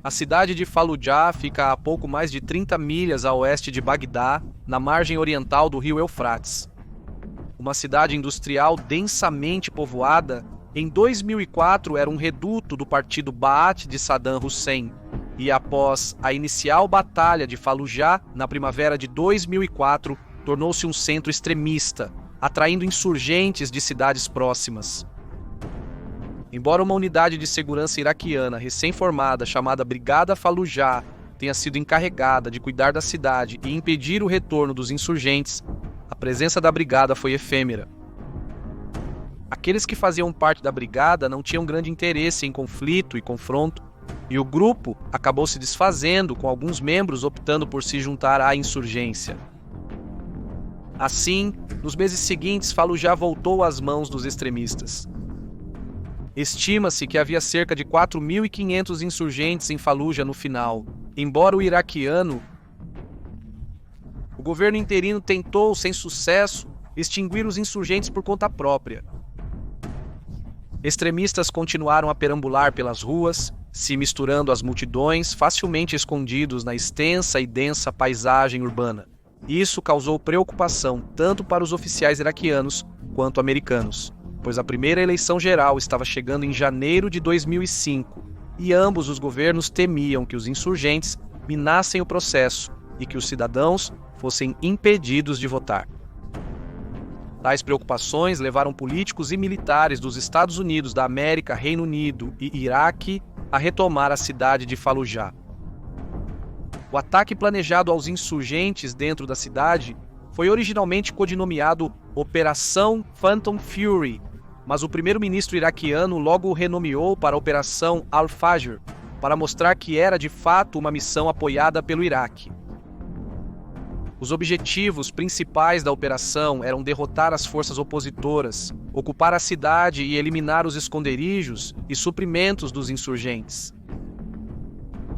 A cidade de Fallujah fica a pouco mais de 30 milhas a oeste de Bagdá, na margem oriental do rio Eufrates. Uma cidade industrial densamente povoada, em 2004 era um reduto do partido Baath de Saddam Hussein, e após a inicial batalha de Fallujah, na primavera de 2004, tornou-se um centro extremista, atraindo insurgentes de cidades próximas. Embora uma unidade de segurança iraquiana recém-formada chamada Brigada Fallujah tenha sido encarregada de cuidar da cidade e impedir o retorno dos insurgentes, a presença da brigada foi efêmera. Aqueles que faziam parte da brigada não tinham grande interesse em conflito e confronto, e o grupo acabou se desfazendo, com alguns membros optando por se juntar à insurgência. Assim, nos meses seguintes, Fallujah voltou às mãos dos extremistas. Estima-se que havia cerca de 4.500 insurgentes em Fallujah no final. Embora o governo interino tentou, sem sucesso, extinguir os insurgentes por conta própria. Extremistas continuaram a perambular pelas ruas, se misturando às multidões, facilmente escondidos na extensa e densa paisagem urbana. Isso causou preocupação tanto para os oficiais iraquianos quanto americanos, pois a primeira eleição geral estava chegando em janeiro de 2005, e ambos os governos temiam que os insurgentes minassem o processo e que os cidadãos fossem impedidos de votar. Tais preocupações levaram políticos e militares dos Estados Unidos da América, Reino Unido e Iraque a retomar a cidade de Fallujah. O ataque planejado aos insurgentes dentro da cidade foi originalmente codinomeado Operação Phantom Fury, mas o primeiro-ministro iraquiano logo o renomeou para Operação Al-Fajr, para mostrar que era de fato uma missão apoiada pelo Iraque. Os objetivos principais da operação eram derrotar as forças opositoras, ocupar a cidade e eliminar os esconderijos e suprimentos dos insurgentes.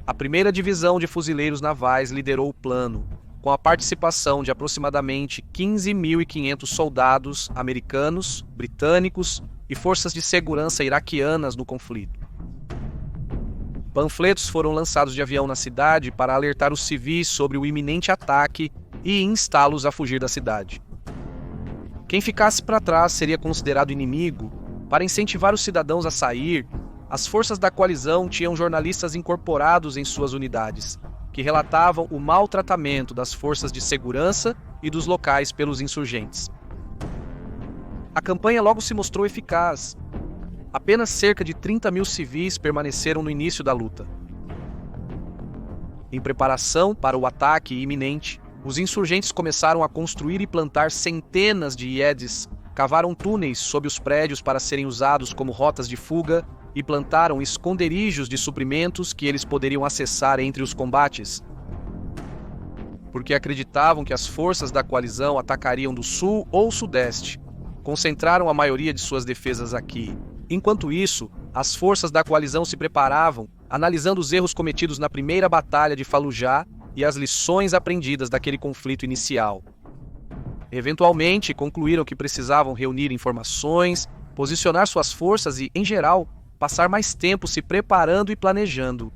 A primeira divisão de fuzileiros navais liderou o plano, com a participação de aproximadamente 15.500 soldados americanos, britânicos e forças de segurança iraquianas no conflito. Panfletos foram lançados de avião na cidade para alertar os civis sobre o iminente ataque e instá-los a fugir da cidade. Quem ficasse para trás seria considerado inimigo. Para incentivar os cidadãos a sair, as forças da coalizão tinham jornalistas incorporados em suas unidades, que relatavam o mau tratamento das forças de segurança e dos locais pelos insurgentes. A campanha logo se mostrou eficaz. Apenas cerca de 30.000 civis permaneceram no início da luta. Em preparação para o ataque iminente, os insurgentes começaram a construir e plantar centenas de IEDs, cavaram túneis sob os prédios para serem usados como rotas de fuga e plantaram esconderijos de suprimentos que eles poderiam acessar entre os combates. Porque acreditavam que as forças da coalizão atacariam do sul ou sudeste, concentraram a maioria de suas defesas aqui. Enquanto isso, as forças da coalizão se preparavam, analisando os erros cometidos na primeira batalha de Fallujah e as lições aprendidas daquele conflito inicial. Eventualmente, concluíram que precisavam reunir informações, posicionar suas forças e, em geral, passar mais tempo se preparando e planejando.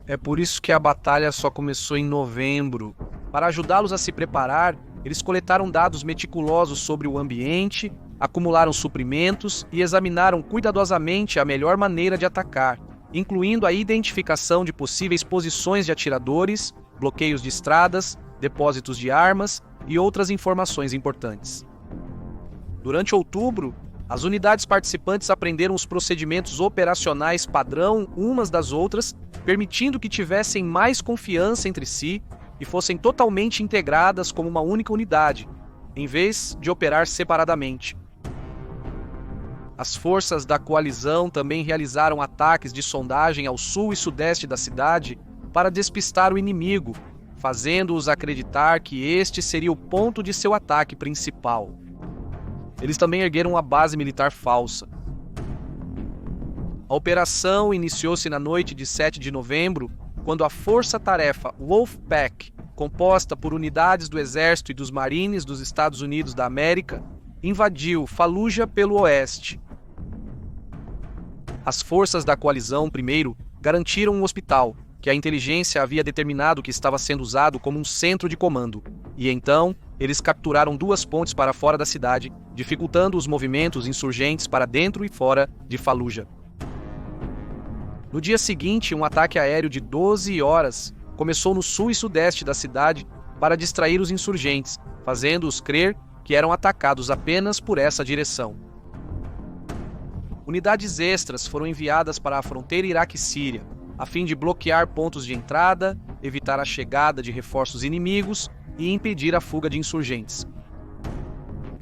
É por isso que a batalha só começou em novembro. Para ajudá-los a se preparar, eles coletaram dados meticulosos sobre o ambiente, acumularam suprimentos e examinaram cuidadosamente a melhor maneira de atacar, incluindo a identificação de possíveis posições de atiradores, bloqueios de estradas, depósitos de armas e outras informações importantes. Durante outubro, as unidades participantes aprenderam os procedimentos operacionais padrão umas das outras, permitindo que tivessem mais confiança entre si e fossem totalmente integradas como uma única unidade, em vez de operar separadamente. As forças da coalizão também realizaram ataques de sondagem ao sul e sudeste da cidade para despistar o inimigo, fazendo-os acreditar que este seria o ponto de seu ataque principal. Eles também ergueram uma base militar falsa. A operação iniciou-se na noite de 7 de novembro, quando a força-tarefa Wolfpack, composta por unidades do Exército e dos Marines dos Estados Unidos da América, invadiu Fallujah pelo oeste. As forças da coalizão, primeiro, garantiram um hospital, que a inteligência havia determinado que estava sendo usado como um centro de comando. E então, eles capturaram 2 pontes para fora da cidade, dificultando os movimentos insurgentes para dentro e fora de Fallujah. No dia seguinte, um ataque aéreo de 12 horas começou no sul e sudeste da cidade para distrair os insurgentes, fazendo-os crer que eram atacados apenas por essa direção. Unidades extras foram enviadas para a fronteira Iraque-Síria, a fim de bloquear pontos de entrada, evitar a chegada de reforços inimigos e impedir a fuga de insurgentes.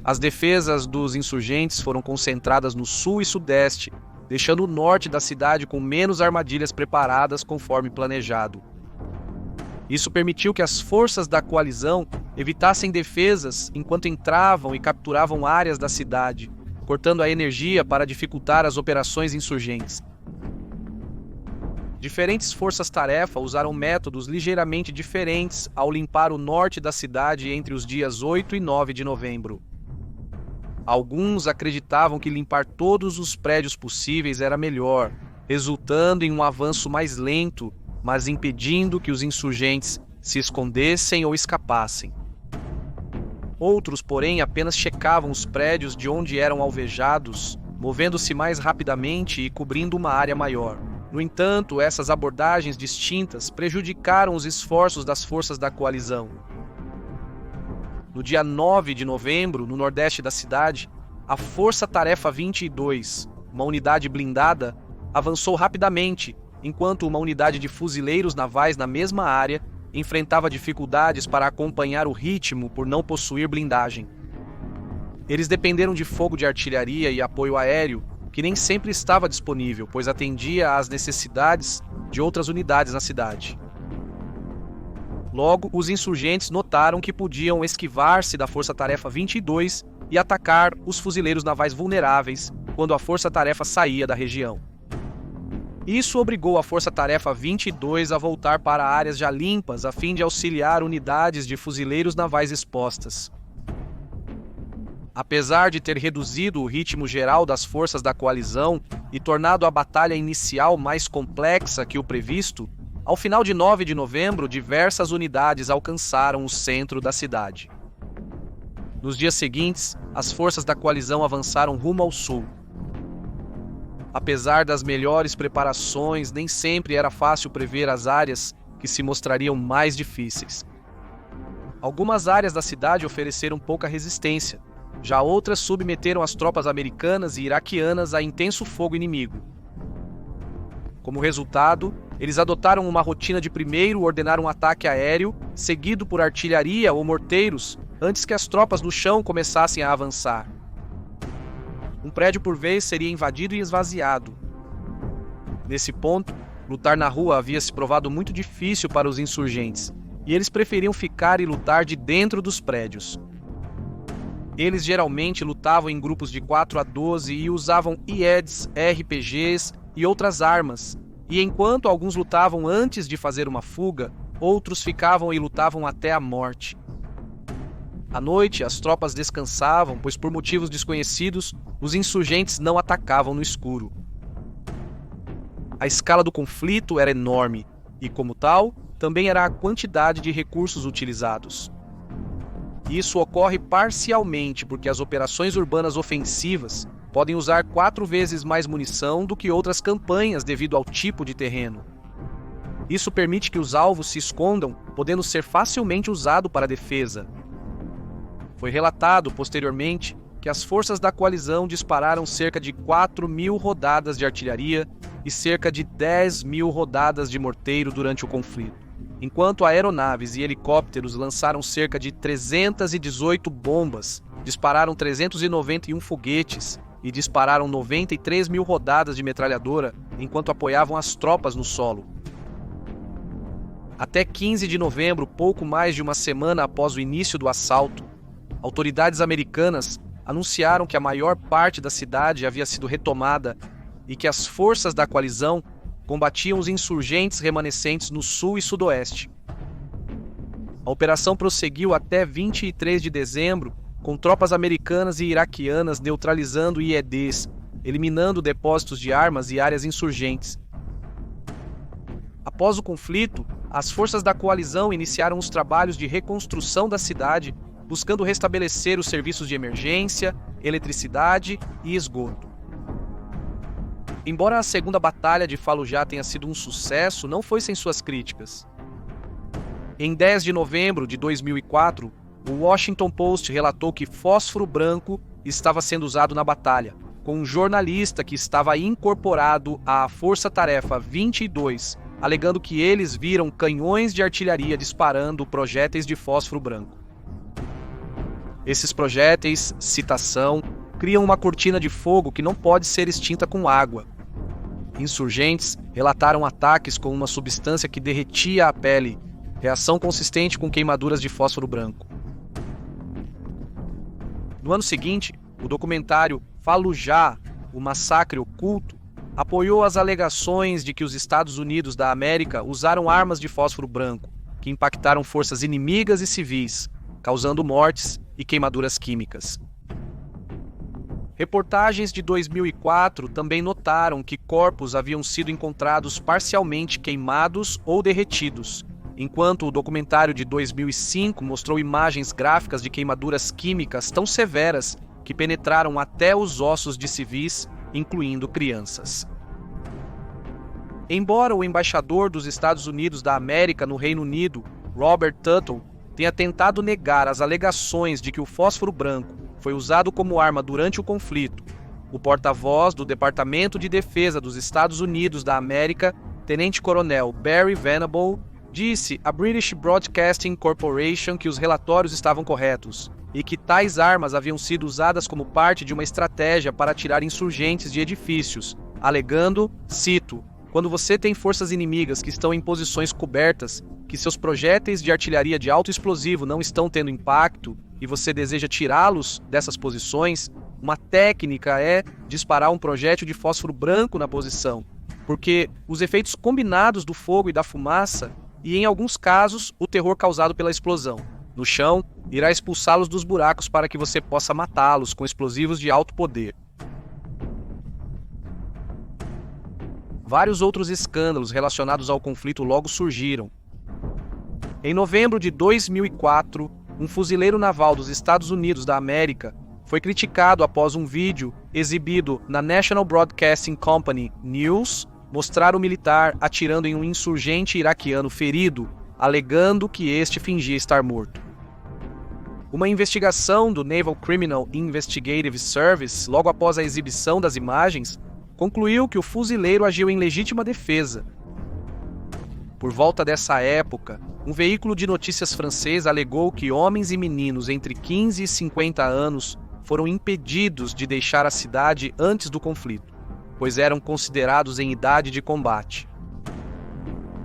As defesas dos insurgentes foram concentradas no sul e sudeste, deixando o norte da cidade com menos armadilhas preparadas conforme planejado. Isso permitiu que as forças da coalizão evitassem defesas enquanto entravam e capturavam áreas da cidade, cortando a energia para dificultar as operações insurgentes. Diferentes forças-tarefa usaram métodos ligeiramente diferentes ao limpar o norte da cidade entre os dias 8 e 9 de novembro. Alguns acreditavam que limpar todos os prédios possíveis era melhor, resultando em um avanço mais lento, mas impedindo que os insurgentes se escondessem ou escapassem. Outros, porém, apenas checavam os prédios de onde eram alvejados, movendo-se mais rapidamente e cobrindo uma área maior. No entanto, essas abordagens distintas prejudicaram os esforços das forças da coalizão. No dia 9 de novembro, no nordeste da cidade, a Força-Tarefa 22, uma unidade blindada, avançou rapidamente, enquanto uma unidade de fuzileiros navais na mesma área enfrentava dificuldades para acompanhar o ritmo por não possuir blindagem. Eles dependeram de fogo de artilharia e apoio aéreo, que nem sempre estava disponível, pois atendia às necessidades de outras unidades na cidade. Logo, os insurgentes notaram que podiam esquivar-se da Força-Tarefa 22 e atacar os fuzileiros navais vulneráveis quando a Força-Tarefa saía da região. Isso obrigou a Força-Tarefa 22 a voltar para áreas já limpas a fim de auxiliar unidades de fuzileiros navais expostas. Apesar de ter reduzido o ritmo geral das forças da coalizão e tornado a batalha inicial mais complexa que o previsto, ao final de 9 de novembro, diversas unidades alcançaram o centro da cidade. Nos dias seguintes, as forças da coalizão avançaram rumo ao sul. Apesar das melhores preparações, nem sempre era fácil prever as áreas que se mostrariam mais difíceis. Algumas áreas da cidade ofereceram pouca resistência, já outras submeteram as tropas americanas e iraquianas a intenso fogo inimigo. Como resultado, eles adotaram uma rotina de primeiro ordenar um ataque aéreo, seguido por artilharia ou morteiros, antes que as tropas no chão começassem a avançar. Um prédio por vez seria invadido e esvaziado. Nesse ponto, lutar na rua havia se provado muito difícil para os insurgentes, e eles preferiam ficar e lutar de dentro dos prédios. Eles geralmente lutavam em grupos de 4 a 12 e usavam IEDs, RPGs e outras armas, e enquanto alguns lutavam antes de fazer uma fuga, outros ficavam e lutavam até a morte. À noite, as tropas descansavam, pois por motivos desconhecidos, os insurgentes não atacavam no escuro. A escala do conflito era enorme, e como tal, também era a quantidade de recursos utilizados. Isso ocorre parcialmente porque as operações urbanas ofensivas podem usar 4 vezes mais munição do que outras campanhas devido ao tipo de terreno. Isso permite que os alvos se escondam, podendo ser facilmente usado para defesa. Foi relatado posteriormente que as forças da coalizão dispararam cerca de 4.000 rodadas de artilharia e cerca de 10.000 rodadas de morteiro durante o conflito, enquanto aeronaves e helicópteros lançaram cerca de 318 bombas, dispararam 391 foguetes e dispararam 93.000 rodadas de metralhadora enquanto apoiavam as tropas no solo. Até 15 de novembro, pouco mais de uma semana após o início do assalto, autoridades americanas anunciaram que a maior parte da cidade havia sido retomada e que as forças da coalizão combatiam os insurgentes remanescentes no sul e sudoeste. A operação prosseguiu até 23 de dezembro, com tropas americanas e iraquianas neutralizando IEDs, eliminando depósitos de armas e áreas insurgentes. Após o conflito, as forças da coalizão iniciaram os trabalhos de reconstrução da cidade, buscando restabelecer os serviços de emergência, eletricidade e esgoto. Embora a Segunda Batalha de Fallujah tenha sido um sucesso, não foi sem suas críticas. Em 10 de novembro de 2004, o Washington Post relatou que fósforo branco estava sendo usado na batalha, com um jornalista que estava incorporado à Força-Tarefa 22, alegando que eles viram canhões de artilharia disparando projéteis de fósforo branco. Esses projéteis, citação, criam uma cortina de fogo que não pode ser extinta com água. Insurgentes relataram ataques com uma substância que derretia a pele, reação consistente com queimaduras de fósforo branco. No ano seguinte, o documentário Fallujah, o Massacre Oculto, apoiou as alegações de que os Estados Unidos da América usaram armas de fósforo branco, que impactaram forças inimigas e civis, causando mortes e queimaduras químicas. Reportagens de 2004 também notaram que corpos haviam sido encontrados parcialmente queimados ou derretidos, enquanto o documentário de 2005 mostrou imagens gráficas de queimaduras químicas tão severas que penetraram até os ossos de civis, incluindo crianças. Embora o embaixador dos Estados Unidos da América no Reino Unido, Robert Tuttle, tenha tentado negar as alegações de que o fósforo branco foi usado como arma durante o conflito, o porta-voz do Departamento de Defesa dos Estados Unidos da América, Tenente-Coronel Barry Venable, disse à British Broadcasting Corporation que os relatórios estavam corretos e que tais armas haviam sido usadas como parte de uma estratégia para tirar insurgentes de edifícios, alegando, cito, quando você tem forças inimigas que estão em posições cobertas, que seus projéteis de artilharia de alto explosivo não estão tendo impacto e você deseja tirá-los dessas posições, uma técnica é disparar um projétil de fósforo branco na posição, porque os efeitos combinados do fogo e da fumaça, e em alguns casos, o terror causado pela explosão no chão, irá expulsá-los dos buracos para que você possa matá-los com explosivos de alto poder. Vários outros escândalos relacionados ao conflito logo surgiram. Em novembro de 2004, um fuzileiro naval dos Estados Unidos da América foi criticado após um vídeo exibido na National Broadcasting Company News mostrar o militar atirando em um insurgente iraquiano ferido, alegando que este fingia estar morto. Uma investigação do Naval Criminal Investigative Service, logo após a exibição das imagens, concluiu que o fuzileiro agiu em legítima defesa. Por volta dessa época, um veículo de notícias francês alegou que homens e meninos entre 15 e 50 anos foram impedidos de deixar a cidade antes do conflito, pois eram considerados em idade de combate.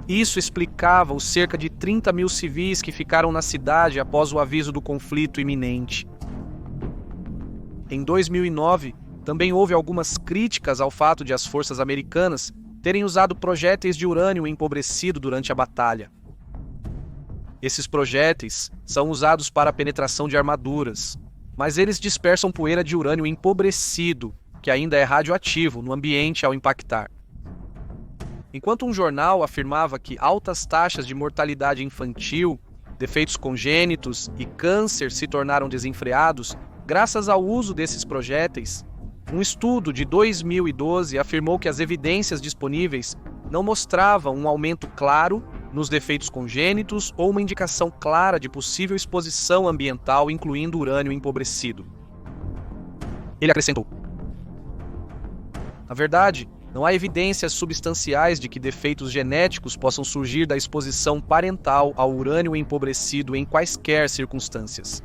Isso explicava os cerca de 30 mil civis que ficaram na cidade após o aviso do conflito iminente. Em 2009, também houve algumas críticas ao fato de as forças americanas terem usado projéteis de urânio empobrecido durante a batalha. Esses projéteis são usados para a penetração de armaduras, mas eles dispersam poeira de urânio empobrecido, que ainda é radioativo no ambiente ao impactar. Enquanto um jornal afirmava que altas taxas de mortalidade infantil, defeitos congênitos e câncer se tornaram desenfreados graças ao uso desses projéteis, um estudo de 2012 afirmou que as evidências disponíveis não mostravam um aumento claro nos defeitos congênitos ou uma indicação clara de possível exposição ambiental, incluindo urânio empobrecido. Ele acrescentou: na verdade, não há evidências substanciais de que defeitos genéticos possam surgir da exposição parental ao urânio empobrecido em quaisquer circunstâncias.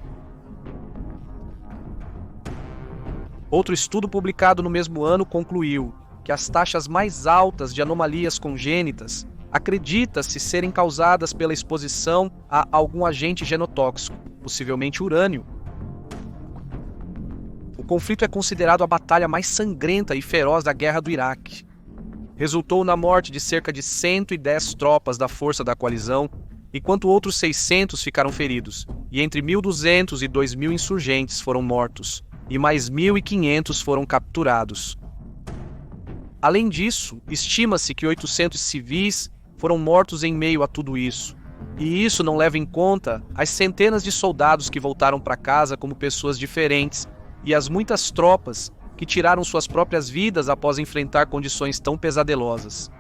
Outro estudo publicado no mesmo ano concluiu que as taxas mais altas de anomalias congênitas acredita-se serem causadas pela exposição a algum agente genotóxico, possivelmente urânio. O conflito é considerado a batalha mais sangrenta e feroz da Guerra do Iraque. Resultou na morte de cerca de 110 tropas da força da coalizão, enquanto outros 600 ficaram feridos, e entre 1.200 e 2.000 insurgentes foram mortos, e mais 1.500 foram capturados. Além disso, estima-se que 800 civis foram mortos em meio a tudo isso. E isso não leva em conta as centenas de soldados que voltaram para casa como pessoas diferentes e as muitas tropas que tiraram suas próprias vidas após enfrentar condições tão pesadelosas.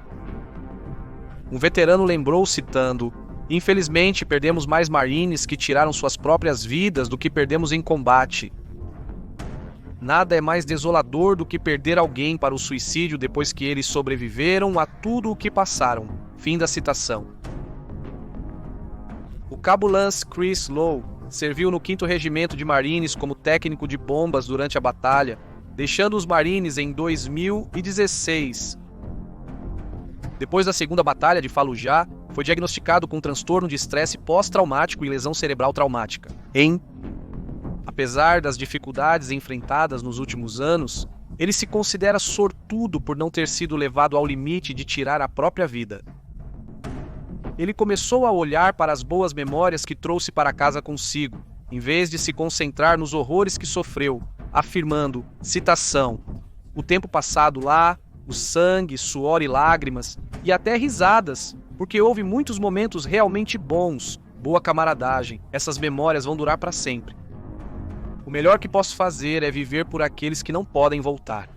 Um veterano lembrou citando: "Infelizmente, perdemos mais marines que tiraram suas próprias vidas do que perdemos em combate. Nada é mais desolador do que perder alguém para o suicídio depois que eles sobreviveram a tudo o que passaram." Fim da citação. O cabo Lance Chris Lowe serviu no 5º Regimento de Marines como técnico de bombas durante a batalha, deixando os Marines em 2016. Depois da segunda batalha de Fallujah, foi diagnosticado com transtorno de estresse pós-traumático e lesão cerebral traumática. Apesar das dificuldades enfrentadas nos últimos anos, ele se considera sortudo por não ter sido levado ao limite de tirar a própria vida. Ele começou a olhar para as boas memórias que trouxe para casa consigo, em vez de se concentrar nos horrores que sofreu, afirmando, citação: "O tempo passado lá, o sangue, suor e lágrimas, e até risadas, porque houve muitos momentos realmente bons, boa camaradagem, essas memórias vão durar para sempre. O melhor que posso fazer é viver por aqueles que não podem voltar."